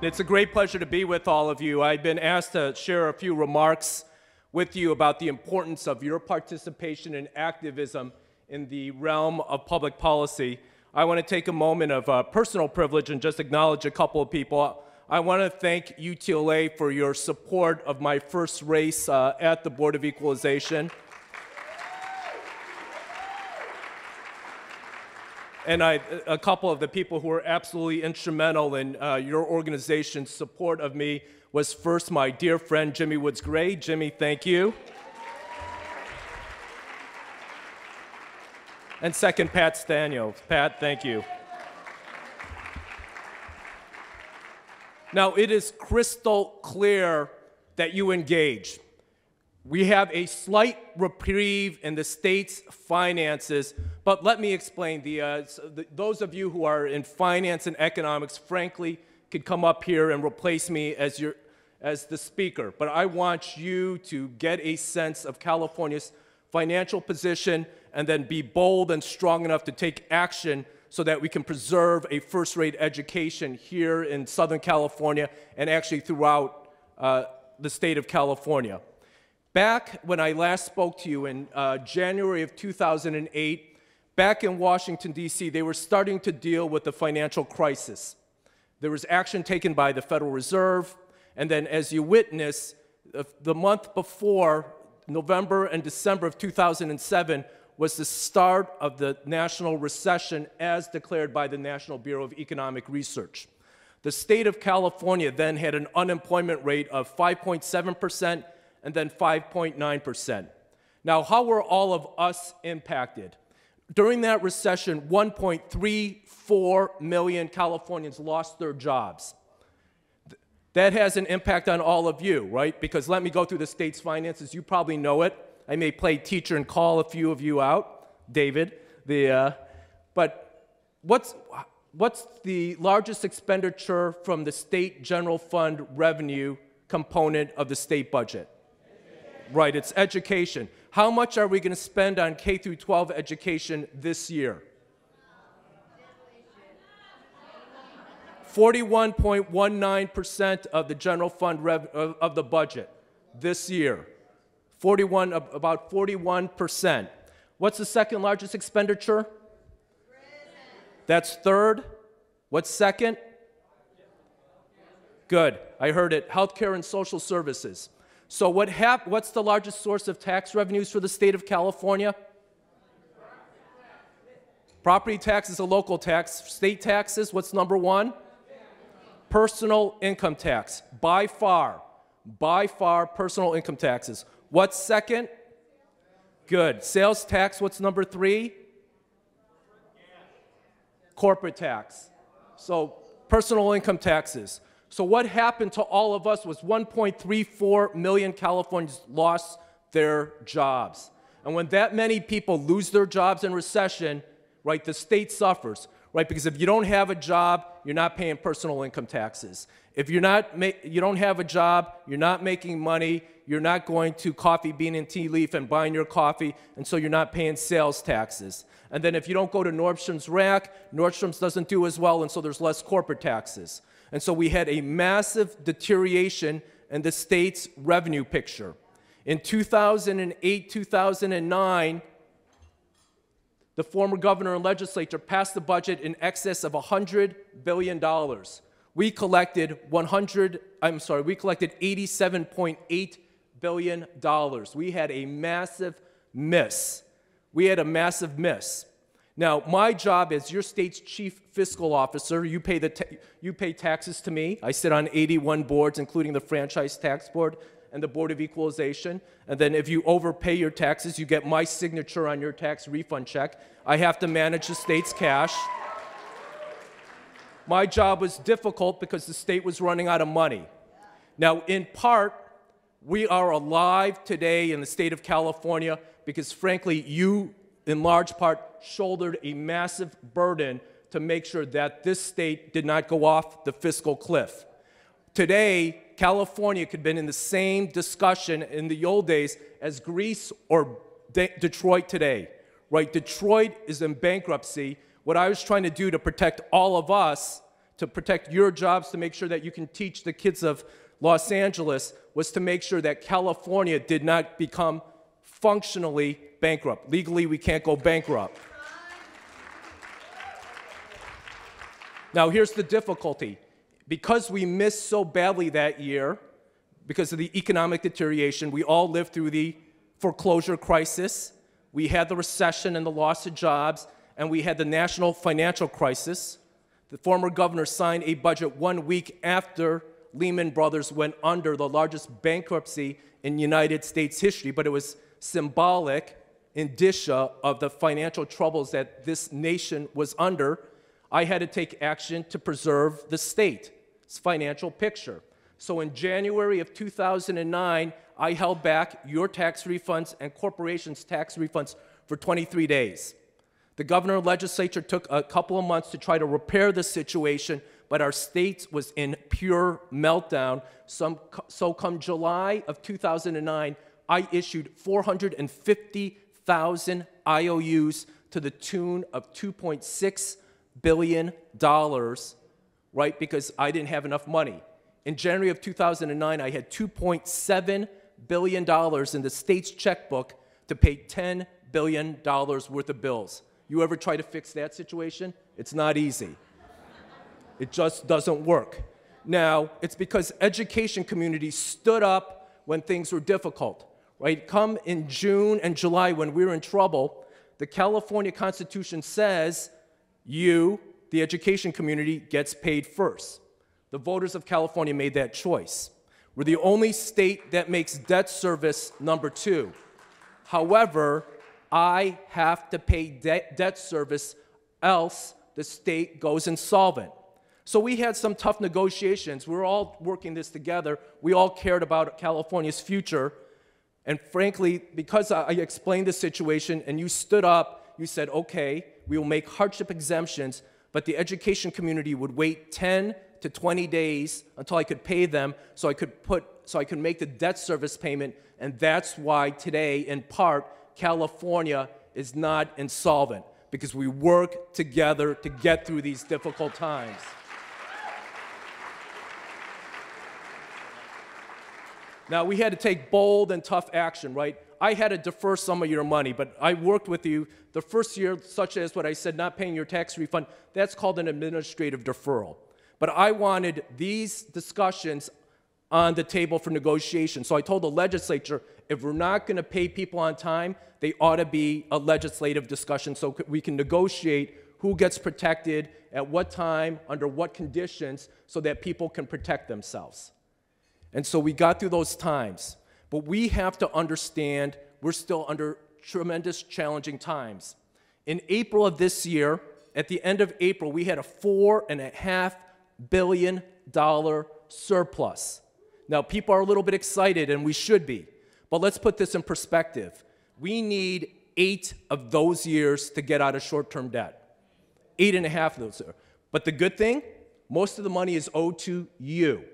It's a great pleasure to be with all of you. I've been asked to share a few remarks with you about the importance of your participation and activism in the realm of public policy. I want to take a moment of personal privilege and just acknowledge a couple of people. I want to thank UTLA for your support of my first race at the Board of Equalization. And a couple of the people who were absolutely instrumental in your organization's support of me was first my dear friend Jimmy Woods Gray. Jimmy, thank you. And second, Pat Staniel. Pat, thank you. Now, it is crystal clear that you engage. We have a slight reprieve in the state's finances, but let me explain. Those of you who are in finance and economics, frankly, could come up here and replace me as the speaker. But I want you to get a sense of California's financial position and then be bold and strong enough to take action so that we can preserve a first-rate education here in Southern California and actually throughout the state of California. Back when I last spoke to you in January of 2008, back in Washington, D.C., they were starting to deal with the financial crisis. There was action taken by the Federal Reserve, and then as you witness, the month before, November and December of 2007, was the start of the national recession as declared by the National Bureau of Economic Research. The state of California then had an unemployment rate of 5.7%, and then 5.9%. Now, how were all of us impacted? During that recession, 1.34 million Californians lost their jobs. That has an impact on all of you, right? Because let me go through the state's finances. You probably know it. I may play teacher and call a few of you out, David. But what's the largest expenditure from the state general fund revenue component of the state budget? Right, it's education. How much are we going to spend on K through 12 education this year? 41.19% of the general fund of the budget this year. About 41%. What's the second largest expenditure? That's third. What's second? Good, I heard it. Healthcare and social services. So what's the largest source of tax revenues for the state of California? Property tax is a local tax. State taxes, what's number one? Personal income tax. By far, personal income taxes. What's second? Good. Sales tax, what's number three? Corporate tax. So personal income taxes. So what happened to all of us was 1.34 million Californians lost their jobs. And when that many people lose their jobs in recession, right, the state suffers, right? Because if you don't have a job, you're not paying personal income taxes. If you don't have a job, you're not making money, you're not going to Coffee Bean and Tea Leaf and buying your coffee, and so you're not paying sales taxes. And then if you don't go to Nordstrom's rack, Nordstrom's doesn't do as well, and so there's less corporate taxes. And so we had a massive deterioration in the state's revenue picture. In 2008, 2009, the former governor and legislature passed the budget in excess of $100 billion. We collected $87.8 billion. We had a massive miss. Now, my job as your state's chief fiscal officer, you pay taxes to me. I sit on 81 boards, including the Franchise Tax Board and the Board of Equalization. And then if you overpay your taxes, you get my signature on your tax refund check. I have to manage the state's cash. My job was difficult because the state was running out of money. Now, in part, we are alive today in the state of California because, frankly, you, in large part, shouldered a massive burden to make sure that this state did not go off the fiscal cliff. Today, California could have been in the same discussion in the old days as Greece or Detroit today, right? Detroit is in bankruptcy. What I was trying to do to protect all of us, to protect your jobs, to make sure that you can teach the kids of Los Angeles, was to make sure that California did not become functionally bankrupt. Legally, we can't go bankrupt. Now, here's the difficulty. Because we missed so badly that year, because of the economic deterioration, we all lived through the foreclosure crisis, we had the recession and the loss of jobs, and we had the national financial crisis. The former governor signed a budget 1 week after Lehman Brothers went under, the largest bankruptcy in United States history, but it was symbolic indicia of the financial troubles that this nation was under. I had to take action to preserve the state's financial picture. So in January of 2009, I held back your tax refunds and corporations' tax refunds for 23 days. The governor and legislature took a couple of months to try to repair the situation, but our state was in pure meltdown. So come July of 2009, I issued 450,000 IOUs to the tune of $2.6 billion, right, because I didn't have enough money. In January of 2009, I had $2.7 billion in the state's checkbook to pay $10 billion worth of bills. You ever try to fix that situation? It's not easy. It just doesn't work. Now, it's because education communities stood up when things were difficult, right? Come in June and July when we were in trouble, the California Constitution says you, the education community, gets paid first. The voters of California made that choice. We're the only state that makes debt service number 2. However, I have to pay debt service, else the state goes insolvent. So we had some tough negotiations. We were all working this together. We all cared about California's future. And frankly, because I explained the situation and you stood up, you said, okay, we will make hardship exemptions, but the education community would wait 10 to 20 days until I could pay them so I could make the debt service payment. And that's why today, in part, California is not insolvent, because we work together to get through these difficult times. Now, we had to take bold and tough action, right? I had to defer some of your money, but I worked with you the first year, such as what I said, not paying your tax refund. That's called an administrative deferral. But I wanted these discussions on the table for negotiation. So I told the legislature, if we're not going to pay people on time, they ought to be a legislative discussion so we can negotiate who gets protected, at what time, under what conditions, so that people can protect themselves. And so we got through those times. But we have to understand we're still under tremendous challenging times. In April of this year, at the end of April, we had a $4.5 billion surplus. Now, people are a little bit excited, and we should be. But let's put this in perspective. We need 8 of those years to get out of short-term debt. 8.5 of those. But the good thing, most of the money is owed to you.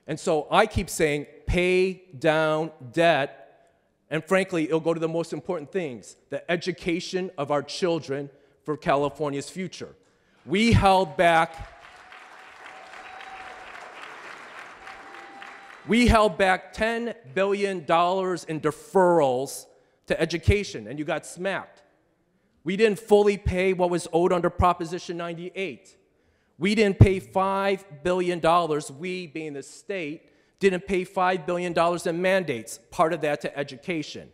And so I keep saying, pay down debt, and frankly, it'll go to the most important things, the education of our children for California's future. We held back $10 billion in deferrals to education, and you got smacked. We didn't fully pay what was owed under Proposition 98. We didn't pay $5 billion, we being the state, didn't pay $5 billion in mandates, part of that to education.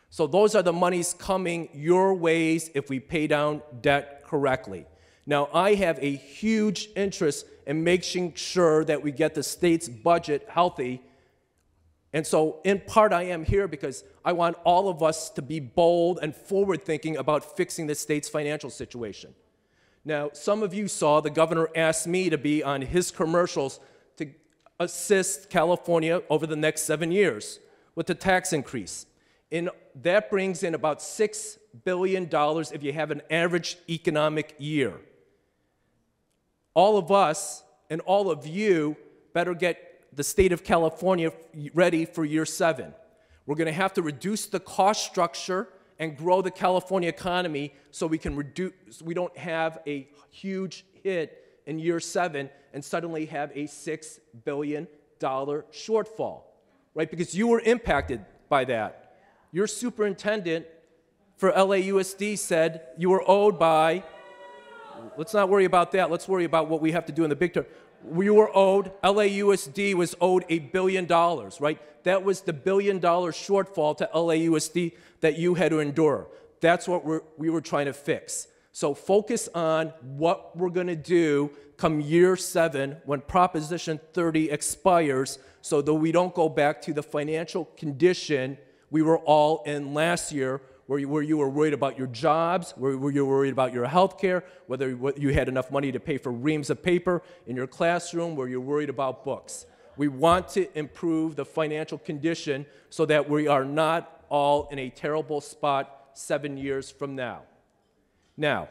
So those are the monies coming your ways if we pay down debt correctly. Now, I have a huge interest in making sure that we get the state's budget healthy. And so, in part, I am here because I want all of us to be bold and forward-thinking about fixing the state's financial situation. Now, some of you saw the governor asked me to be on his commercials to assist California over the next 7 years with the tax increase. And that brings in about $6 billion if you have an average economic year. All of us and all of you better get the state of California ready for year 7. We're going to have to reduce the cost structure and grow the California economy so we don't have a huge hit in year 7 and suddenly have a $6 billion shortfall, right? Because you were impacted by that. Your superintendent for LAUSD said you were owed by, let's not worry about that, let's worry about what we have to do in the big term. We were owed, LAUSD was owed $1 billion, right? That was the $1 billion shortfall to LAUSD that you had to endure. That's what we were trying to fix. So focus on what we're going to do come year 7 when Proposition 30 expires so that we don't go back to the financial condition we were all in last year where you were worried about your jobs, where you were worried about your health care, whether you had enough money to pay for reams of paper in your classroom, where you're worried about books. We want to improve the financial condition so that we are not all in a terrible spot 7 years from now. Now,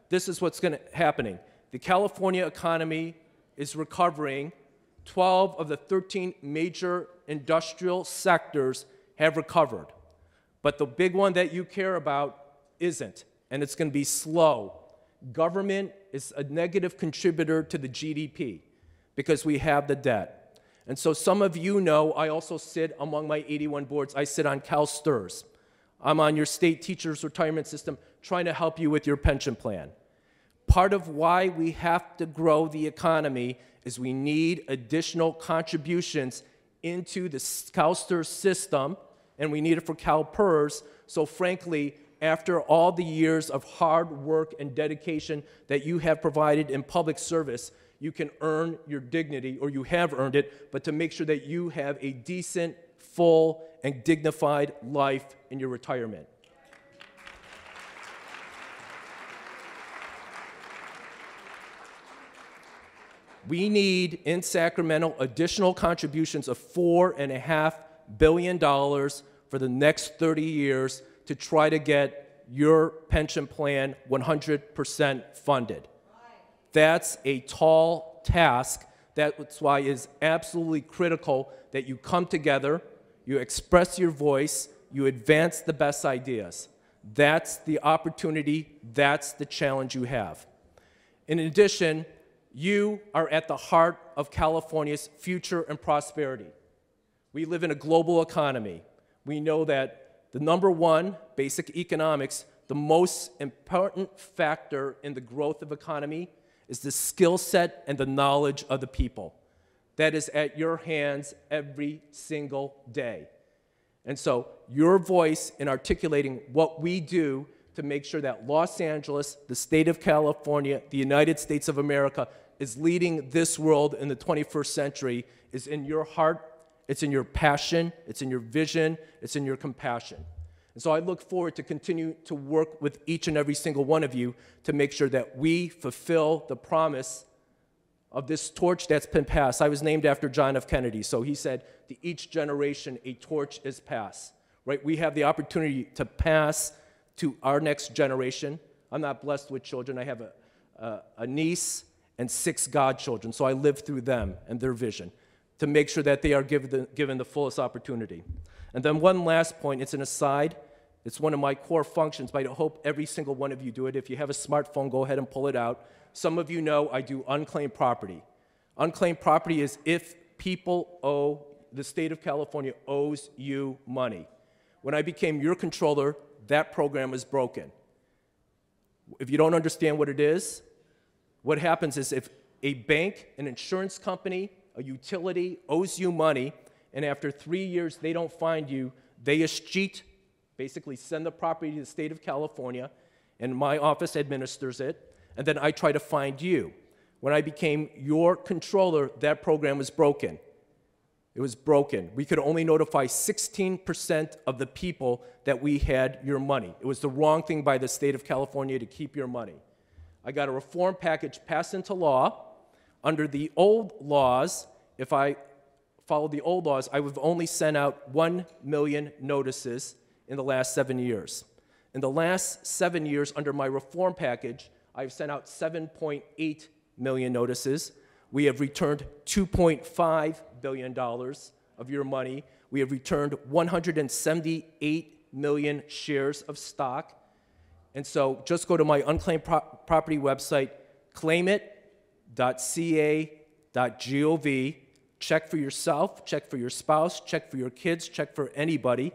this is what's happening. The California economy is recovering. 12 of the 13 major industrial sectors have recovered. But the big one that you care about isn't, and it's going to be slow. Government is a negative contributor to the GDP because we have the debt. And so some of you know I also sit among my 81 boards. I sit on CalSTRS. I'm on your state teachers' retirement system trying to help you with your pension plan. Part of why we have to grow the economy is we need additional contributions into the CalSTRS system, and we need it for CalPERS. So frankly, after all the years of hard work and dedication that you have provided in public service, you can earn your dignity, or you have earned it, but to make sure that you have a decent, full, and dignified life in your retirement. We need, in Sacramento, additional contributions of $4.5 billion for the next 30 years to try to get your pension plan 100% funded. That's a tall task. That's why it is absolutely critical that you come together, you express your voice, you advance the best ideas. That's the opportunity, that's the challenge you have. In addition, you are at the heart of California's future and prosperity. We live in a global economy. We know that the #1, basic economics, the most important factor in the growth of economy is the skill set and the knowledge of the people. That is at your hands every single day. And so your voice in articulating what we do to make sure that Los Angeles, the state of California, the United States of America is leading this world in the 21st century is in your heart, it's in your passion, it's in your vision, it's in your compassion. And so I look forward to continue to work with each and every single one of you to make sure that we fulfill the promise of this torch that's been passed. I was named after John F. Kennedy, so he said, to each generation, a torch is passed, right? We have the opportunity to pass to our next generation. I'm not blessed with children. I have a niece and 6 godchildren, so I live through them and their vision to make sure that they are given the fullest opportunity. And then one last point, it's an aside. It's one of my core functions, but I hope every single one of you do it. If you have a smartphone, go ahead and pull it out. Some of you know I do unclaimed property. Unclaimed property is if people owe, the state of California owes you money. When I became your controller, that program was broken. If you don't understand what it is, what happens is if a bank, an insurance company, a utility owes you money, and after 3 years they don't find you, they escheat, basically send the property to the state of California, and my office administers it, and then I try to find you. When I became your controller, that program was broken. It was broken. We could only notify 16% of the people that we had your money. It was the wrong thing by the state of California to keep your money. I got a reform package passed into law. Under the old laws, if I followed the old laws, I would have only sent out 1 million notices in the last 7 years. In the last 7 years, under my reform package, I've sent out 7.8 million notices. We have returned $2.5 billion of your money. We have returned 178 million shares of stock. And so just go to my unclaimed property website, claimit.ca.gov. Check for yourself, check for your spouse, check for your kids, check for anybody,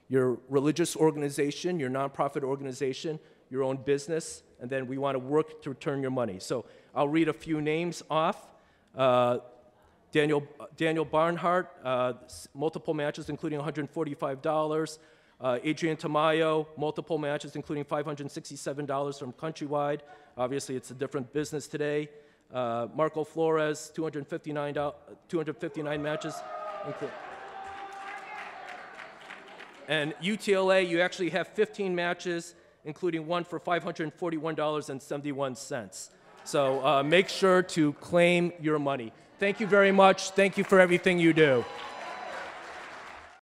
your religious organization, your nonprofit organization, your own business, and then we want to work to return your money. So I'll read a few names off. Daniel Barnhart, multiple matches including $145. Adrian Tamayo, multiple matches including $567 from Countrywide. Obviously, it's a different business today. Marco Flores, 259 matches. And UTLA, you actually have 15 matches, including one for $541.71. So make sure to claim your money. Thank you very much. Thank you for everything you do.